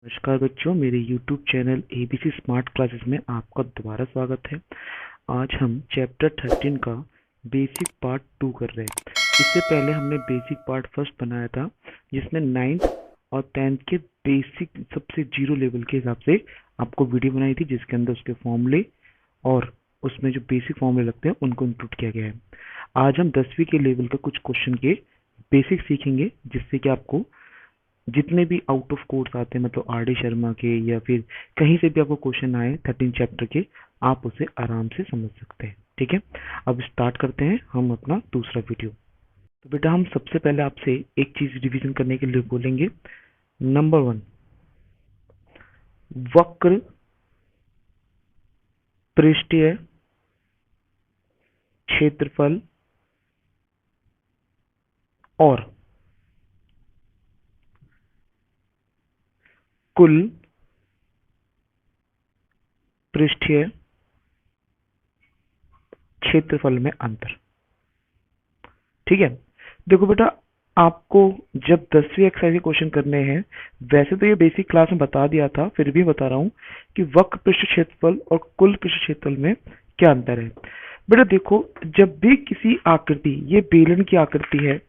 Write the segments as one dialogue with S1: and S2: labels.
S1: नमस्कार बच्चों, मेरे YouTube channel ABC smart classes में आपका दोबारा स्वागत है। आज हम चैप्टर 13 का बेसिक पार्ट 2 कर रहे हैं। इससे पहले हमने बेसिक पार्ट फर्स्ट बनाया था, जिसमें 9th और 10th के बेसिक सबसे जीरो लेवल के हिसाब से आपको वीडियो बनाई थी, जिसके अंदर उसके फॉर्मूले और उसमें जो बेसिक फॉर्मूले लगते हैं उनको इंक्लूड किया गया है। आज हम 10वीं के लेवल के कुछ क्वेश्चन के बेसिक सीखेंगे, जिससे कि आपको जितने भी आउट ऑफ कोर्स आते हैं, मतलब आर डी शर्मा के या फिर कहीं से भी आपको क्वेश्चन आए 13 चैप्टर के, आप उसे आराम से समझ सकते हैं। ठीक है, अब स्टार्ट करते हैं हम अपना दूसरा वीडियो। तो बेटा, हम सबसे पहले आपसे एक चीज रिवीजन करने के लिए बोलेंगे। नंबर 1, वक्र पृष्ठीय क्षेत्रफल और कुल पृष्ठीय क्षेत्रफल में अंतर। ठीक है, देखो बेटा, आपको जब 10वीं एक्सरसाइज के क्वेश्चन करने हैं, वैसे तो ये बेसिक क्लास में बता दिया था, फिर भी बता रहा हूँ कि वक्र पृष्ठ क्षेत्रफल और कुल पृष्ठ क्षेत्रफल में क्या अंतर है। बेटा देखो, जब भी किसी आकृति, ये बेलन की आकृति है,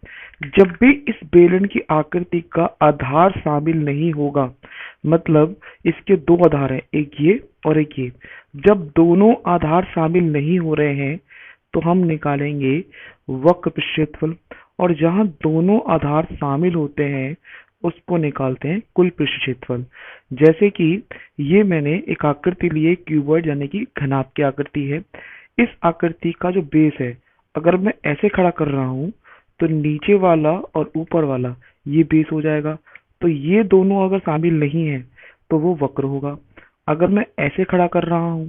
S1: जब भी इस बेलन की आकृति का आधार शामिल नहीं होगा, मतलब इसके दो आधार हैं, एक ये और एक ये, जब दोनों आधार शामिल नहीं हो रहे हैं तो हम निकालेंगे वक्र पृष्ठ क्षेत्रफल, और जहां दोनों आधार शामिल होते हैं उसको निकालते हैं कुल पृष्ठ क्षेत्रफल। जैसे कि ये मैंने एक आकृति ली है, क्यूबॉइड यानी कि घनाभ की आकृति है। इस आकृति का जो बेस है, अगर मैं ऐसे खड़ा कर रहा हूं तो नीचे वाला और ऊपर वाला ये बेस हो जाएगा। तो ये दोनों अगर शामिल नहीं है तो वो वक्र होगा। अगर मैं ऐसे खड़ा कर रहा हूं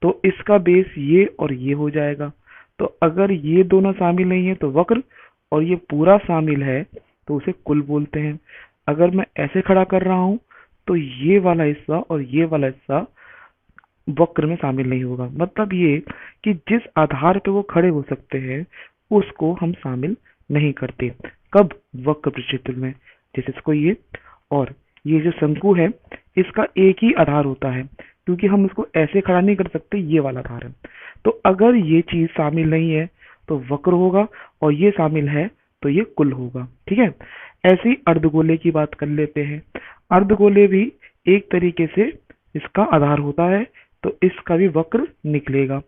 S1: तो इसका बेस ये और ये हो जाएगा। तो अगर ये दोनों शामिल नहीं है तो वक्र, और ये पूरा शामिल है तो उसे कुल बोलते हैं। अगर मैं ऐसे खड़ा कर रहा हूं तो ये वाला हिस्सा और ये वाला हिस्सा वक्र में शामिल नहीं होगा। मतलब ये कि जिस आधार पे वो खड़े हो सकते हैं उसको हम शामिल नहीं करते। कब? वक्र प्रक्षेत्र में। जैसे इसको ये, और ये जो शंकु है, इसका एक ही आधार होता है, क्योंकि हम उसको ऐसे खड़ा नहीं कर सकते, ये वाला आधार है। तो अगर ये चीज शामिल नहीं है तो वक्र होगा, और ये शामिल है तो ये कुल होगा। ठीक है, ऐसे ही अर्धगोले की बात कर लेते हैं। अर्धगोले भी एक तरीके से इसका आधार होता है, तो इसका भी वक्र निकलेगा।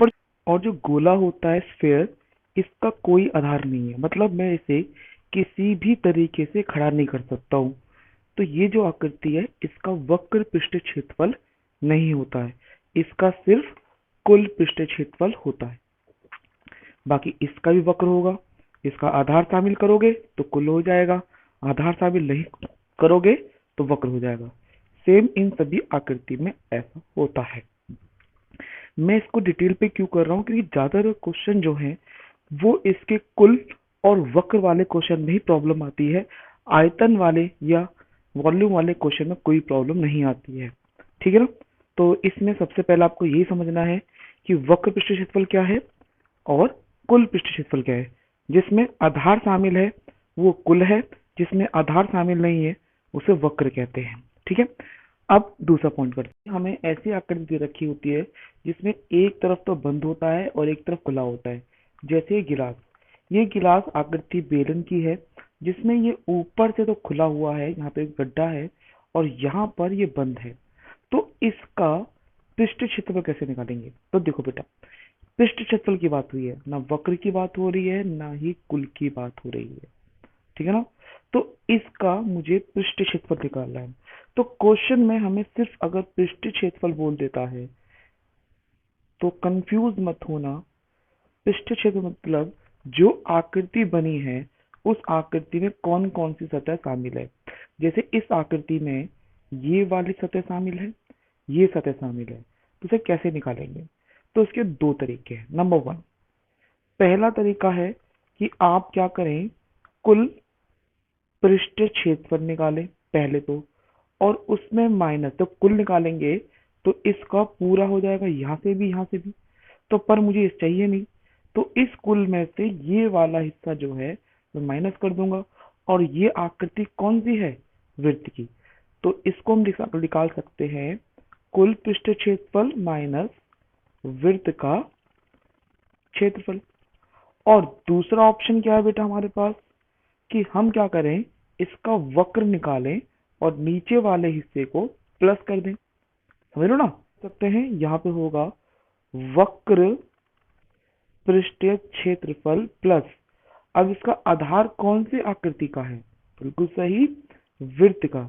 S1: पर और जो गोला होता है, स्फेयर, इसका कोई आधार नहीं है, मतलब मैं इसे किसी भी तरीके से खड़ा नहीं कर सकता हूँ। तो ये जो आकृति है, इसका वक्र पृष्ठ क्षेत्रफल नहीं होता है, इसका सिर्फ कुल पृष्ठ क्षेत्रफल होता है। बाकी इसका भी वक्र होगा। इसका आधार शामिल करोगे तो कुल हो जाएगा, आधार शामिल नहीं करोगे तो वक्र हो जाएगा। सेम इन सभी आकृति में ऐसा होता है। मैं इसको डिटेल पे क्यों कर रहा हूँ, क्योंकि ज्यादातर क्वेश्चन जो है वो इसके कुल और वक्र वाले क्वेश्चन में ही प्रॉब्लम आती है। आयतन वाले या वॉल्यूम वाले क्वेश्चन में कोई प्रॉब्लम नहीं आती है। ठीक है ना? तो इसमें सबसे पहले आपको यही समझना है कि वक्र पृष्ठ क्षेत्रफल क्या है और कुल पृष्ठ क्षेत्रफल क्या है। जिसमें आधार शामिल है वो कुल है, जिसमें आधार शामिल नहीं है उसे वक्र कहते हैं। ठीक है, अब दूसरा पॉइंट करते हैं। हमें ऐसी आकृति दे रखी होती है जिसमें एक तरफ तो बंद होता है और एक तरफ खुला होता है। जैसे गिलास, ये गिलास आकृति बेलन की है, जिसमें ये ऊपर से तो खुला हुआ है, यहाँ पे एक गड्ढा है, और यहाँ पर ये बंद है। तो इसका पृष्ठ क्षेत्रफल कैसे निकालेंगे? तो देखो बेटा, पृष्ठ क्षेत्रफल की बात हुई है, ना वक्र की बात हो रही है, ना ही कुल की बात हो रही है। ठीक है ना? तो इसका मुझे पृष्ठ क्षेत्रफल निकालना है। तो क्वेश्चन में हमें सिर्फ अगर पृष्ठ क्षेत्रफल बोल देता है तो कंफ्यूज मत होना। पृष्ठ क्षेत्र मतलब जो आकृति बनी है उस आकृति में कौन कौन सी सतह शामिल है। जैसे इस आकृति में ये वाली सतह शामिल है, ये सतह शामिल है, तो इसे कैसे निकालेंगे? तो इसके दो तरीके हैं। नंबर 1, पहला तरीका है कि आप क्या करें, कुल पृष्ठ क्षेत्रफल निकालें पहले तो, और उसमें माइनस, तो कुल निकालेंगे तो इसका पूरा हो जाएगा, यहाँ से भी यहाँ से भी। तो पर मुझे इस चाहिए नहीं, तो इस कुल में से ये वाला हिस्सा जो है मैं माइनस कर दूंगा। और ये आकृति कौन सी है? वृत्त की। तो इसको हम निकाल सकते हैं कुल पृष्ठ क्षेत्रफल माइनस वृत्त का क्षेत्रफल। और दूसरा ऑप्शन क्या है बेटा हमारे पास कि हम क्या करें, इसका वक्र निकालें और नीचे वाले हिस्से को प्लस कर दें। समझ लो ना, सकते हैं यहाँ पे होगा वक्र पृष्ठीय क्षेत्रफल प्लस, अब इसका आधार कौन सी आकृति का है, बिल्कुल सही, वृत्त का,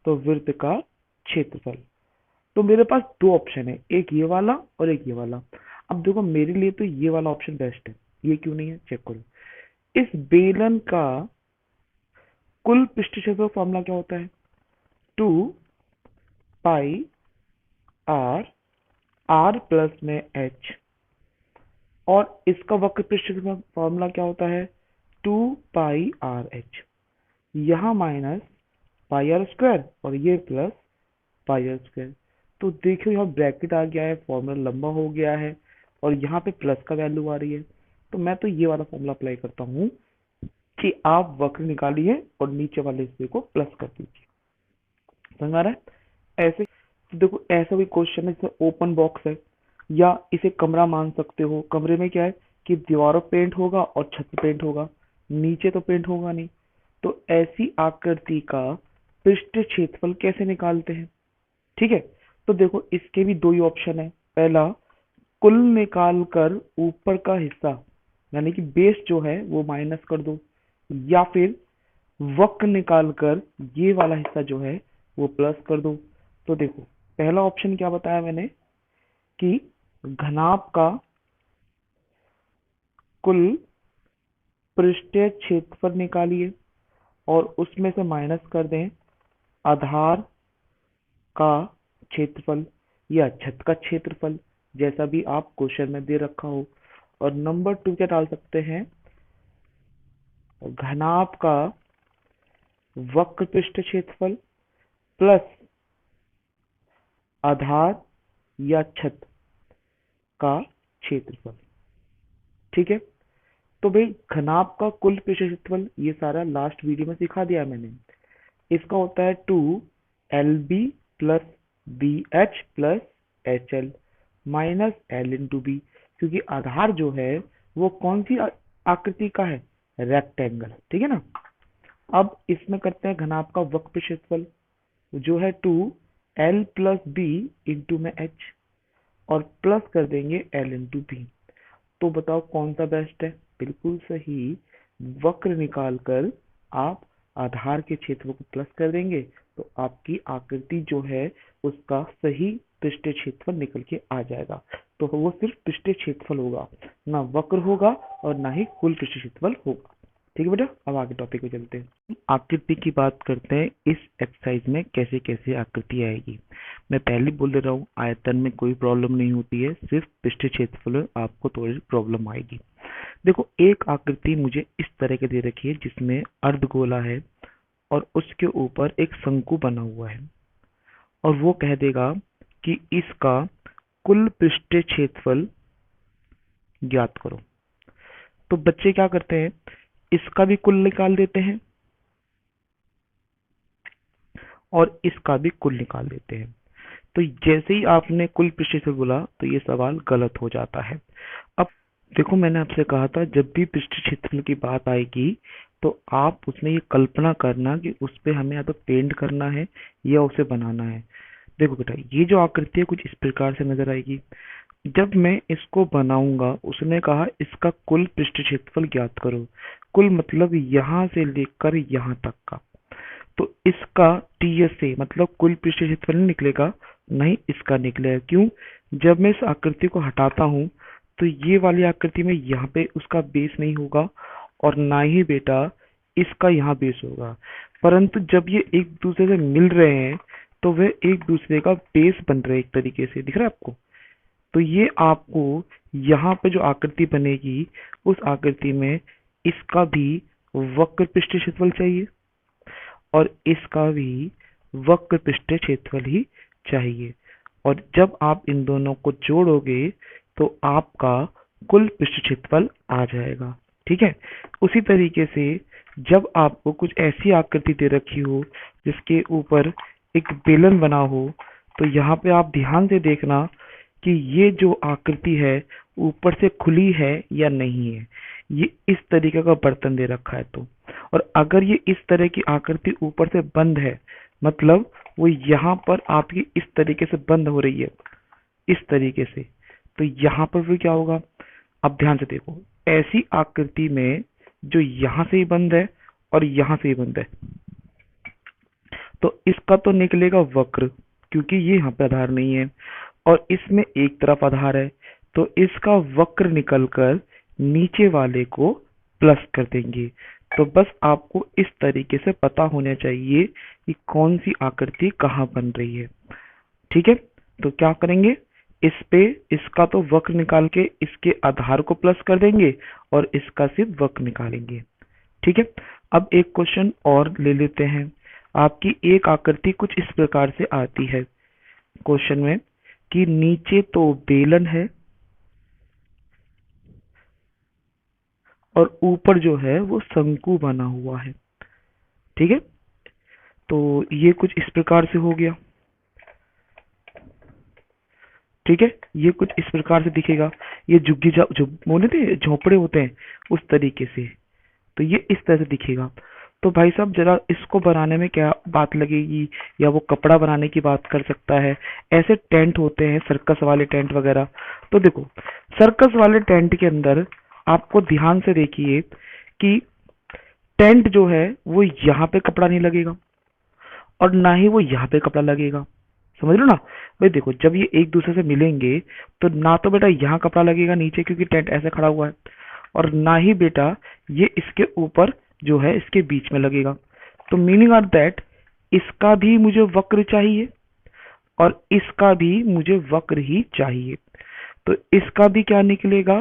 S1: तो वृत्त का क्षेत्रफल। तो मेरे पास दो ऑप्शन है, एक ये वाला और एक ये वाला। अब देखो मेरे लिए तो ये वाला ऑप्शन बेस्ट है, ये क्यों नहीं है चेक करो। इस बेलन का कुल पृष्ठ क्षेत्रफल फॉर्मूला क्या होता है, 2 पाई आर प्लस में एच, और इसका वक्र पृष्ठ क्षेत्रफल फॉर्मूला क्या होता है, 2 पाई आर एच। यहाँ माइनस पाई आर स्क्वायर और ये प्लस पाई आर स्क्वायर। तो देखो यहाँ ब्रैकेट आ गया है, फॉर्मूला लंबा हो गया है और यहाँ पे प्लस का वैल्यू आ रही है। तो मैं तो ये वाला फॉर्मूला अप्लाई करता हूँ कि आप वक्र निकालिए और नीचे वाले हिस्से को प्लस कर दीजिए। समझ आ रहा है? ऐसे देखो, ऐसा कोई क्वेश्चन है जैसे ओपन बॉक्स है, या इसे कमरा मान सकते हो। कमरे में क्या है कि दीवारों पेंट होगा और छत पेंट होगा, नीचे तो पेंट होगा नहीं। तो ऐसी आकृति का पृष्ठ क्षेत्रफल कैसे निकालते हैं, ठीक है। तो देखो इसके भी दो ही ऑप्शन है, पहला कुल निकाल कर ऊपर का हिस्सा यानी कि बेस जो है वो माइनस कर दो, या फिर वक्र निकाल कर ये वाला हिस्सा जो है वो प्लस कर दो। तो देखो पहला ऑप्शन क्या बताया मैंने कि घनाभ का कुल पृष्ठीय क्षेत्रफल निकालिए और उसमें से माइनस कर दें आधार का क्षेत्रफल या छत का क्षेत्रफल, जैसा भी आप क्वेश्चन में दे रखा हो। और नंबर 2 क्या डाल सकते हैं, घनाभ का वक्र पृष्ठ क्षेत्रफल प्लस आधार या छत का क्षेत्रफल। ठीक है, तो भाई घनाभ का कुल पृष्ठ क्षेत्रफल ये सारा लास्ट वीडियो में सिखा दिया मैंने। इसका होता है 2 LB plus BH plus HL minus L into B, क्योंकि आधार जो है वो कौन सी आकृति का है, रेक्टेंगल। ठीक है ना। अब इसमें करते हैं घनाभ का वक्र क्षेत्रफल जो है 2L प्लस बी इंटू में H और प्लस कर देंगे L इंटू बी। तो बताओ कौन सा बेस्ट है, बिल्कुल सही, वक्र निकाल कर आप आधार के क्षेत्र को प्लस कर देंगे तो आपकी आकृति जो है उसका सही पृष्ठीय क्षेत्रफल निकल के आ जाएगा। तो वो सिर्फ पृष्ठीय क्षेत्रफल होगा, ना वक्र होगा और ना ही कुल पृष्ठीय क्षेत्रफल होगा। ठीक है बेटा, अब आगे टॉपिक पे चलते हैं। आकृति की बात करते हैं, इस एक्सरसाइज में कैसे कैसे आकृति आएगी। मैं पहले बोल दे रहा हूँ, आयतन में कोई प्रॉब्लम नहीं होती है, सिर्फ पृष्ठीय क्षेत्रफल में आपको थोड़ी प्रॉब्लम आएगी। देखो एक आकृति मुझे इस तरह के दे रखी है जिसमें अर्धगोला है और उसके ऊपर एक शंकु बना हुआ है, और वो कह देगा कि इसका कुल पृष्ठीय क्षेत्रफल ज्ञात करो। तो बच्चे क्या करते हैं, इसका भी कुल निकाल देते हैं और इसका भी कुल निकाल देते हैं। तो जैसे ही आपने कुल पृष्ठीय क्षेत्रफल बोला तो ये सवाल गलत हो जाता है। अब देखो मैंने आपसे कहा था जब भी पृष्ठीय क्षेत्रफल की बात आएगी तो आप उसमें ये कल्पना करना कि उस पे हमें या तो पेंट करना है या उसे बनाना है। देखो बेटा ये जो आकृति है कुछ इस प्रकार से नजर आएगी। जब मैं इसको बनाऊंगा, उसने कहा इसका कुल पृष्ठीय क्षेत्रफल ज्ञात करो। कुल मतलब यहाँ से लेकर यहाँ तक का। तो इसका TS से मतलब कुल पृष्ठीय क्षेत्रफल नहीं निकलेगा, नहीं इसका निकलेगा। क्यों, जब मैं इस आकृति को हटाता हूँ तो ये वाली आकृति में यहाँ पे उसका बेस नहीं होगा और ना ही बेटा इसका यहाँ बेस होगा। परंतु जब ये एक दूसरे से मिल रहे हैं तो वे एक दूसरे का बेस बन रहे हैं, एक तरीके से दिख रहा है आपको। तो ये आपको यहाँ पे जो आकृति बनेगी उस आकृति में इसका भी वक्र पृष्ठीय क्षेत्रफल चाहिए और इसका भी वक्र पृष्ठीय क्षेत्रफल ही चाहिए। और जब आप इन दोनों को जोड़ोगे तो आपका कुल पृष्ठीय क्षेत्रफल आ जाएगा। ठीक है, उसी तरीके से जब आपको कुछ ऐसी आकृति दे रखी हो जिसके ऊपर एक बेलन बना हो, तो यहाँ पे आप ध्यान से देखना कि ये जो आकृति है ऊपर से खुली है या नहीं है। ये इस तरीके का बर्तन दे रखा है तो, और अगर ये इस तरह की आकृति ऊपर से बंद है, मतलब वो यहाँ पर आपकी इस तरीके से बंद हो रही है, इस तरीके से, तो यहाँ पर फिर क्या होगा? अब ध्यान से देखो, ऐसी आकृति में जो यहाँ से ही बंद है और यहाँ से ही बंद है, तो इसका तो निकलेगा वक्र, क्योंकि ये यहाँ पे आधार नहीं है और इसमें एक तरफ आधार है, तो इसका वक्र निकलकर नीचे वाले को प्लस कर देंगे। तो बस आपको इस तरीके से पता होना चाहिए कि कौन सी आकृति कहाँ बन रही है। ठीक है, तो क्या करेंगे, इस पे इसका तो वक्र निकाल के इसके आधार को प्लस कर देंगे और इसका सिर्फ वक्र निकालेंगे। ठीक है, अब एक क्वेश्चन और ले लेते हैं। आपकी एक आकृति कुछ इस प्रकार से आती है क्वेश्चन में कि नीचे तो बेलन है और ऊपर जो है वो शंकु बना हुआ है। ठीक है, तो ये कुछ इस प्रकार से हो गया। ठीक है, ये कुछ इस प्रकार से दिखेगा। ये झुग्गी जो बोले थे झोपड़े होते हैं उस तरीके से, तो ये इस तरह से दिखेगा। तो भाई साहब जरा इसको बनाने में क्या बात लगेगी, या वो कपड़ा बनाने की बात कर सकता है। ऐसे टेंट होते हैं सर्कस वाले टेंट वगैरह। तो देखो, सर्कस वाले टेंट के अंदर आपको ध्यान से देखिए कि टेंट जो है वो यहाँ पे कपड़ा नहीं लगेगा और ना ही वो यहाँ पे कपड़ा लगेगा। समझ लो ना भाई। देखो, जब ये एक दूसरे से मिलेंगे तो ना तो बेटा यहाँ कपड़ा लगेगा नीचे क्योंकि टेंट ऐसे खड़ा हुआ है, और ना ही बेटा ये इसके ऊपर जो है इसके बीच में लगेगा। तो मीनिंग आर दैट इसका भी मुझे वक्र चाहिए और इसका भी मुझे वक्र ही चाहिए। तो इसका भी क्या निकलेगा,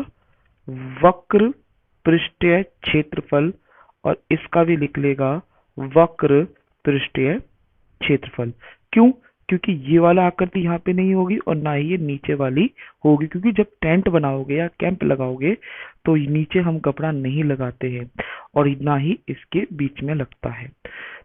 S1: वक्र पृष्ठीय क्षेत्रफल, और इसका भी निकलेगा वक्र पृष्ठीय क्षेत्रफल। क्यों? क्योंकि ये वाला आकृति यहाँ पे नहीं होगी और ना ही ये नीचे वाली होगी, क्योंकि जब टेंट बनाओगे या कैंप लगाओगे तो नीचे हम कपड़ा नहीं लगाते हैं और ना ही इसके बीच में लगता है।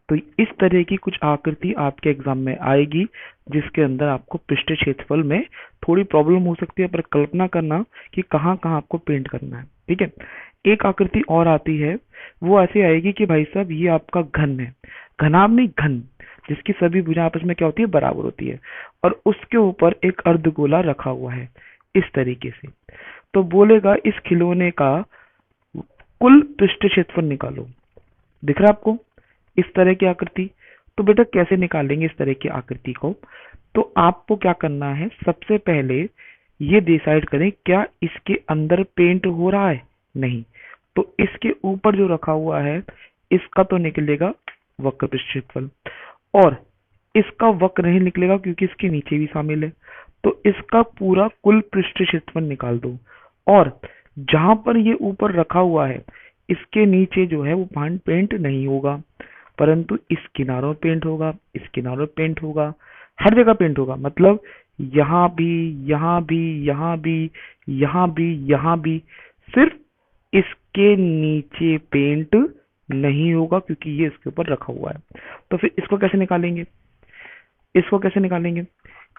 S1: तो इस तरह की कुछ आकृति आपके एग्जाम में आएगी जिसके अंदर आपको पृष्ठ क्षेत्रफल में थोड़ी प्रॉब्लम हो सकती है, पर कल्पना करना कि कहाँ कहाँ आपको पेंट करना है। ठीक है, एक आकृति और आती है, वो ऐसे आएगी कि भाई साहब ये आपका घन है, घनाभ नहीं घन, जिसकी सभी भुजा आपस में क्या होती है, बराबर होती है, और उसके ऊपर एक अर्धगोला रखा हुआ है इस तरीके से। तो बोलेगा इस खिलौने का कुल पृष्ठ क्षेत्रफल निकालो। दिख रहा है आपको इस तरह की आकृति? तो बेटा कैसे निकालेंगे इस तरह की आकृति को? तो आपको क्या करना है, सबसे पहले ये डिसाइड करें क्या इसके अंदर पेंट हो रहा है, नहीं, तो इसके ऊपर जो रखा हुआ है इसका तो निकलेगा वक्र पृष्ठ क्षेत्रफल, और इसका वक्र नहीं निकलेगा क्योंकि इसके नीचे भी शामिल है। तो इसका पूरा कुल पृष्ठ क्षेत्रफल निकाल दो, और जहां पर ये ऊपर रखा हुआ है इसके नीचे जो है वो पेंट नहीं होगा, परंतु इस किनारों पेंट होगा, इस किनारों पेंट होगा, हर जगह पेंट होगा। मतलब यहाँ भी, यहाँ भी, यहाँ भी, यहाँ भी, यहाँ भी, सिर्फ इसके नीचे पेंट नहीं होगा क्योंकि ये इसके ऊपर रखा हुआ है। तो फिर इसको कैसे निकालेंगे, इसको कैसे निकालेंगे,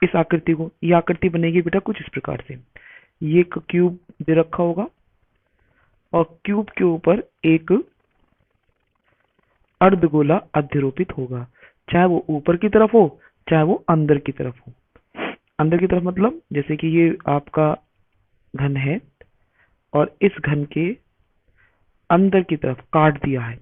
S1: इस आकृति को? ये आकृति बनेगी बेटा कुछ इस प्रकार से। ये एक क्यूब दे रखा होगा और क्यूब के ऊपर एक अर्धगोला अध्यारोपित होगा, चाहे वो ऊपर की तरफ हो चाहे वो अंदर की तरफ हो। अंदर की तरफ मतलब जैसे कि ये आपका घन है और इस घन के अंदर की तरफ काट दिया है,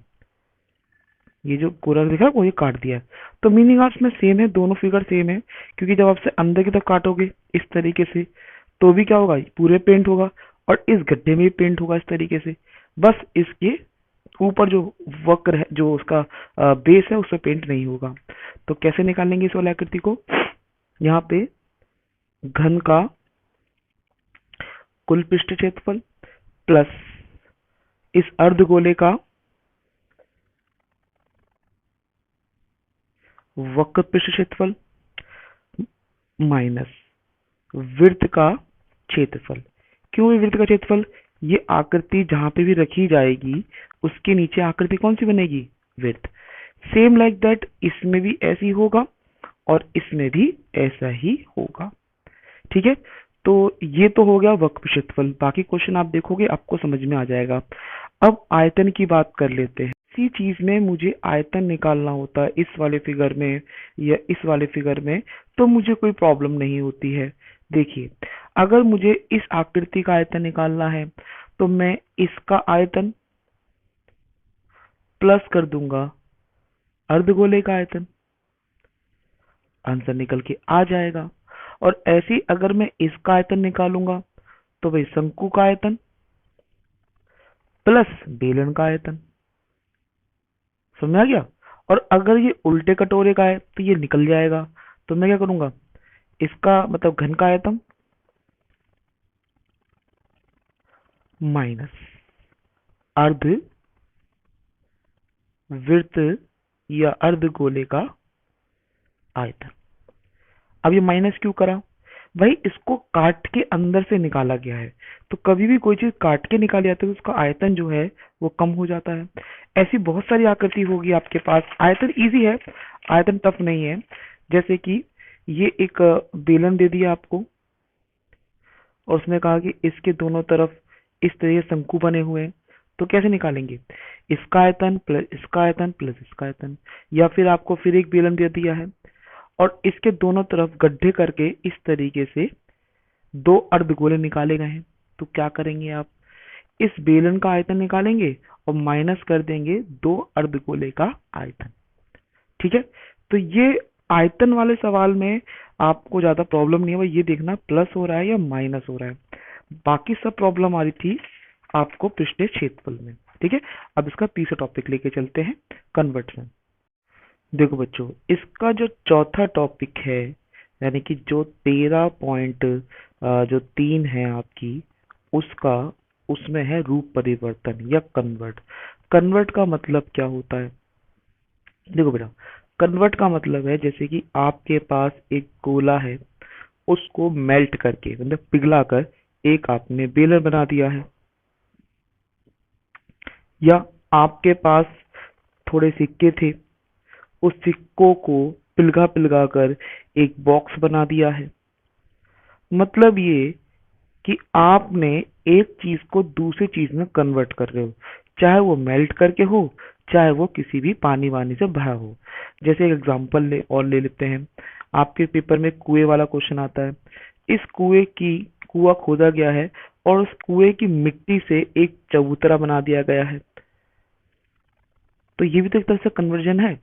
S1: ये जो कोरा दिखा है वो ये काट दिया है। तो मीनिंग आर्ट्स में सेम है, दोनों फिगर सेम है, क्योंकि जब आपसे अंदर की तरफ काटोगे इस तरीके से तो भी क्या होगा, पूरे पेंट होगा, और इस गड्ढे में भी पेंट होगा इस तरीके से। बस इसके ऊपर जो वक्र है, जो उसका बेस है, उससे पेंट नहीं होगा। तो कैसे निकालेंगे इस वाली आकृति को? यहाँ पे घन का कुल पृष्ठ क्षेत्रफल प्लस इस अर्धगोले का वक्र पृष्ठ क्षेत्रफल माइनस वृत्त का क्षेत्रफल। क्यों ये वृत्त का क्षेत्रफल? ये आकृति जहां पे भी रखी जाएगी उसके नीचे आकृति कौन सी बनेगी, वृत्त। सेम लाइक दैट इसमें भी ऐसी होगा, और इसमें भी ऐसा ही होगा। ठीक है, तो ये तो हो गया वक्र क्षेत्रफल। बाकी क्वेश्चन आप देखोगे आपको समझ में आ जाएगा। अब आयतन की बात कर लेते हैं। इसी चीज में मुझे आयतन निकालना होता है इस वाले फिगर में या इस वाले फिगर में, तो मुझे कोई प्रॉब्लम नहीं होती है। देखिए, अगर मुझे इस आकृति का आयतन निकालना है तो मैं इसका आयतन प्लस कर दूंगा अर्धगोले का आयतन, आंसर निकल के आ जाएगा। और ऐसे ही अगर मैं इसका आयतन निकालूंगा तो भाई शंकु का आयतन प्लस बेलन का आयतन। समझ आ गया? और अगर ये उल्टे कटोरे का है तो ये निकल जाएगा। तो मैं क्या करूंगा, इसका मतलब घन का आयतन माइनस अर्ध वृत्त या अर्धगोले का आयतन। अब ये माइनस क्यों करा? भाई इसको काट के अंदर से निकाला गया है, तो कभी भी कोई चीज काट के निकाली जाती है तो उसका आयतन जो है वो कम हो जाता है। ऐसी बहुत सारी आकृति होगी आपके पास। आयतन इजी है, आयतन टफ नहीं है। जैसे कि ये एक बेलन दे दिया आपको और उसने कहा कि इसके दोनों तरफ इस तरह से शंकु बने हुए हैं, तो कैसे निकालेंगे? इसका आयतन प्लस इसका आयतन प्लस इसका आयतन। या फिर आपको फिर एक बेलन दे दिया है और इसके दोनों तरफ गड्ढे करके इस तरीके से दो अर्धगोले निकाले गए हैं, तो क्या करेंगे आप? इस बेलन का आयतन निकालेंगे और माइनस कर देंगे दो अर्धगोले का आयतन। ठीक है, तो ये आयतन वाले सवाल में आपको ज्यादा प्रॉब्लम नहीं है, ये देखना प्लस हो रहा है या माइनस हो रहा है। बाकी सब प्रॉब्लम आ रही थी आपको पृष्ठीय क्षेत्रफल में। ठीक है, अब इसका तीसरा टॉपिक लेके चलते हैं, कन्वर्जन। देखो बच्चों, इसका जो चौथा टॉपिक है, यानी कि जो 13 पॉइंट जो 3 है आपकी, उसका उसमें है रूप परिवर्तन या कन्वर्ट। कन्वर्ट का मतलब क्या होता है? देखो बेटा, कन्वर्ट का मतलब है जैसे कि आपके पास एक गोला है, उसको मेल्ट करके मतलब पिघला कर एक आपने बेलर बना दिया है। या आपके पास थोड़े सिक्के थे, उस सिक्कों को पिलगा पिलगा कर एक बॉक्स बना दिया है। मतलब ये कि आपने एक चीज को दूसरी चीज में कन्वर्ट कर रहे हो, चाहे वो मेल्ट करके हो, चाहे वो किसी भी पानी वानी से भरा हो। जैसे एक एग्जांपल ले लेते हैं। आपके पेपर में कुएं वाला क्वेश्चन आता है। इस कुआं खोदा गया है और उस कुएं की मिट्टी से एक चबूतरा बना दिया गया है, तो ये भी तो एक तरह से कन्वर्जन है।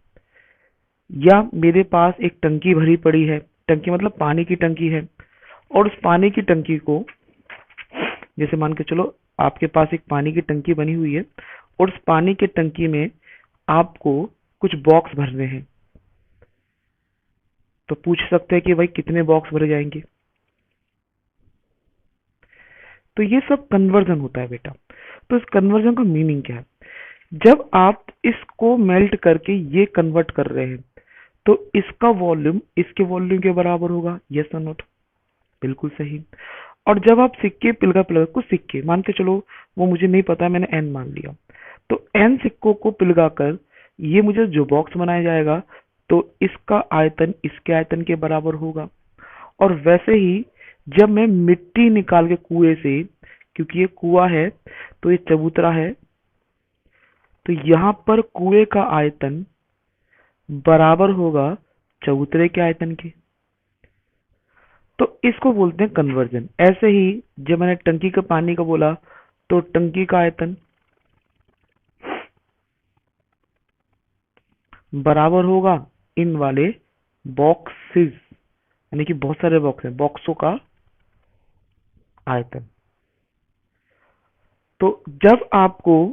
S1: या मेरे पास एक टंकी भरी पड़ी है, टंकी मतलब पानी की टंकी है, और उस पानी की टंकी को, जैसे मान के चलो आपके पास एक पानी की टंकी बनी हुई है और उस पानी की टंकी में आपको कुछ बॉक्स भरने हैं, तो पूछ सकते हैं कि भाई कितने बॉक्स भरे जाएंगे। तो ये सब कन्वर्जन होता है बेटा। तो इस कन्वर्जन का मीनिंग क्या है? जब आप इसको मेल्ट करके ये कन्वर्ट कर रहे हैं तो इसका वॉल्यूम इसके वॉल्यूम के बराबर होगा, यस और नोट? बिल्कुल सही। और जब आप सिक्के पिलगा पिलगा, कुछ सिक्के मान के चलो, वो मुझे नहीं पता, मैंने एन मान लिया, तो एन सिक्कों को पिलगा कर ये मुझे जो बॉक्स बनाया जाएगा, तो इसका आयतन इसके आयतन के बराबर होगा। और वैसे ही जब मैं मिट्टी निकाल के कुएं से, क्योंकि ये कुआं है तो ये चबूतरा है, तो यहाँ पर कुएं का आयतन बराबर होगा चबूतरे के आयतन के। तो इसको बोलते हैं कन्वर्जन। ऐसे ही जब मैंने टंकी का पानी का बोला, तो टंकी का आयतन बराबर होगा इन वाले बॉक्सेस, यानी कि बहुत सारे बॉक्स हैं, बॉक्सों का आयतन। तो जब आपको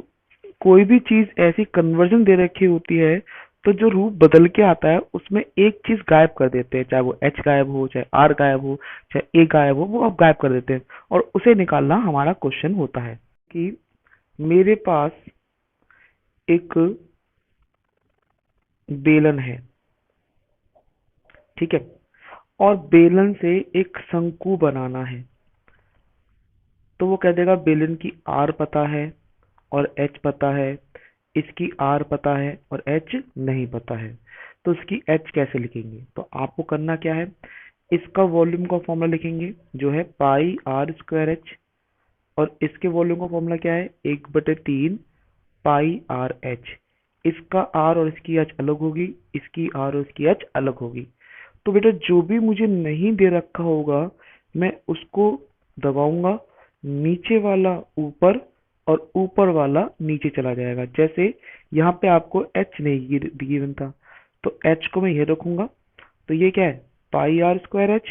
S1: कोई भी चीज ऐसी कन्वर्जन दे रखी होती है, तो जो रूप बदल के आता है उसमें एक चीज गायब कर देते हैं, चाहे वो एच गायब हो, चाहे आर गायब हो, चाहे ए गायब हो, वो आप गायब कर देते हैं और उसे निकालना हमारा क्वेश्चन होता है। कि मेरे पास एक बेलन है, ठीक है, और बेलन से एक शंकु बनाना है, तो वो कह देगा बेलन की आर पता है और एच पता है, इसकी आर पता है और एच नहीं पता है। तो इसकी एच कैसे लिखेंगे? तो आपको करना क्या है, इसका वॉल्यूम का फॉर्मूला लिखेंगे जो है पाई आर स्क्वायर एच, और इसके वॉल्यूम का फॉर्मूला क्या है, 1/3 पाई आर एच। इसका आर और इसकी एच अलग होगी, इसकी आर और इसकी एच अलग होगी। तो बेटा जो भी मुझे नहीं दे रखा होगा मैं उसको दबाऊंगा, नीचे वाला ऊपर और ऊपर वाला नीचे चला जाएगा। जैसे यहाँ पे आपको एच नहीं गिवन था, तो एच को मैं ये रखूंगा, तो ये क्या है, पाई आर स्क्वायर एच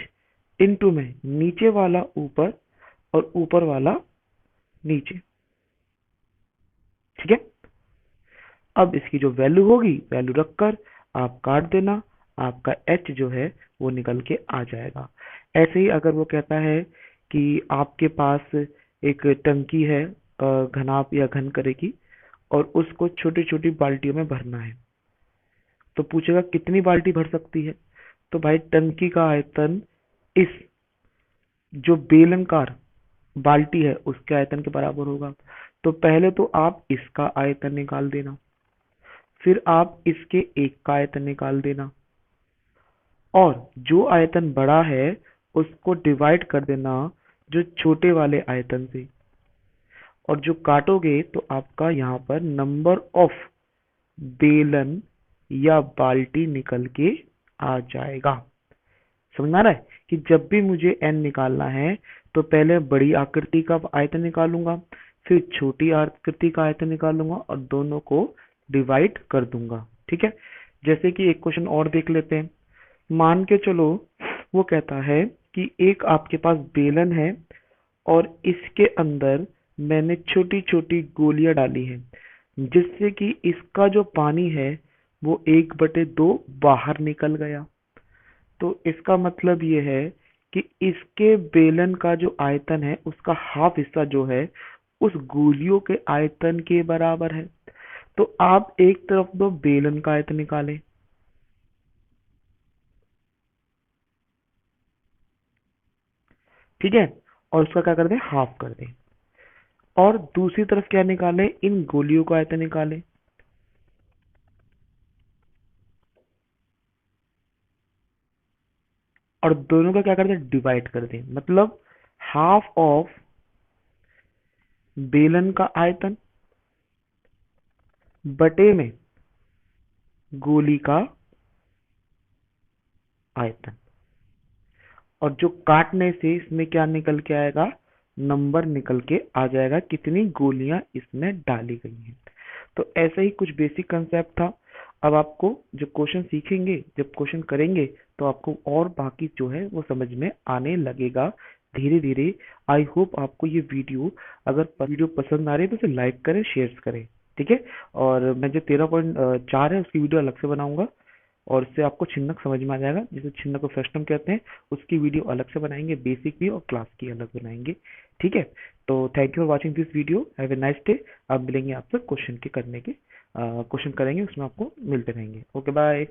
S1: इंटू में नीचे वाला ऊपर और ऊपर वाला नीचे। ठीक है, अब इसकी जो वैल्यू होगी, वैल्यू रखकर आप काट देना, आपका एच जो है वो निकल के आ जाएगा। ऐसे ही अगर वो कहता है कि आपके पास एक टंकी है घनाभ या घन करे की, और उसको छोटी छोटी बाल्टियों में भरना है, तो पूछेगा कितनी बाल्टी भर सकती है। तो भाई टंकी का आयतन इस जो बेलनकार बाल्टी है उसके आयतन के बराबर होगा। तो पहले तो आप इसका आयतन निकाल देना, फिर आप इसके एक का आयतन निकाल देना, और जो आयतन बड़ा है उसको डिवाइड कर देना जो छोटे वाले आयतन से, और जो काटोगे तो आपका यहाँ पर नंबर ऑफ बेलन या बाल्टी निकल के आ जाएगा। समझ में आ रहा है कि जब भी मुझे n निकालना है तो पहले बड़ी आकृति का आयतन निकालूंगा, फिर छोटी आकृति का आयतन निकालूंगा और दोनों को डिवाइड कर दूंगा। ठीक है, जैसे कि एक क्वेश्चन और देख लेते हैं। मान के चलो वो कहता है कि एक आपके पास बेलन है और इसके अंदर मैंने छोटी छोटी गोलियां डाली हैं, जिससे कि इसका जो पानी है वो 1/2 बाहर निकल गया। तो इसका मतलब ये है कि इसके बेलन का जो आयतन है उसका हाफ हिस्सा जो है उस गोलियों के आयतन के बराबर है। तो आप एक तरफ दो बेलन का आयतन निकालें, ठीक है, और उसका क्या कर दें, हाफ कर दें, और दूसरी तरफ क्या निकालें, इन गोलियों का आयतन निकालें, और दोनों का क्या कर दें, डिवाइड कर दें। मतलब हाफ ऑफ बेलन का आयतन बटे में गोली का आयतन, और जो काटने से इसमें क्या निकल के आएगा, नंबर निकल के आ जाएगा कितनी गोलियां इसमें डाली गई हैं। तो ऐसा ही कुछ बेसिक कंसेप्ट था। अब आपको जब क्वेश्चन सीखेंगे, जब क्वेश्चन करेंगे, तो आपको और बाकी जो है वो समझ में आने लगेगा धीरे धीरे। आई होप आपको ये वीडियो, अगर वीडियो पसंद आ रही है तो उसे लाइक करें, शेयर करें। ठीक है, और मैं जो 13.4 है उसकी वीडियो अलग से बनाऊंगा, और इससे आपको छिन्नक समझ में आ जाएगा, जिसे छिन्नक को फ्रेस्टम कहते हैं। उसकी वीडियो अलग से बनाएंगे, बेसिक भी और क्लास की अलग बनाएंगे। ठीक है, तो thank you for watching this video, have a nice day. अब मिलेंगे आपसे क्वेश्चन के करने के, क्वेश्चन करेंगे उसमें आपको मिलते रहेंगे। Okay bye.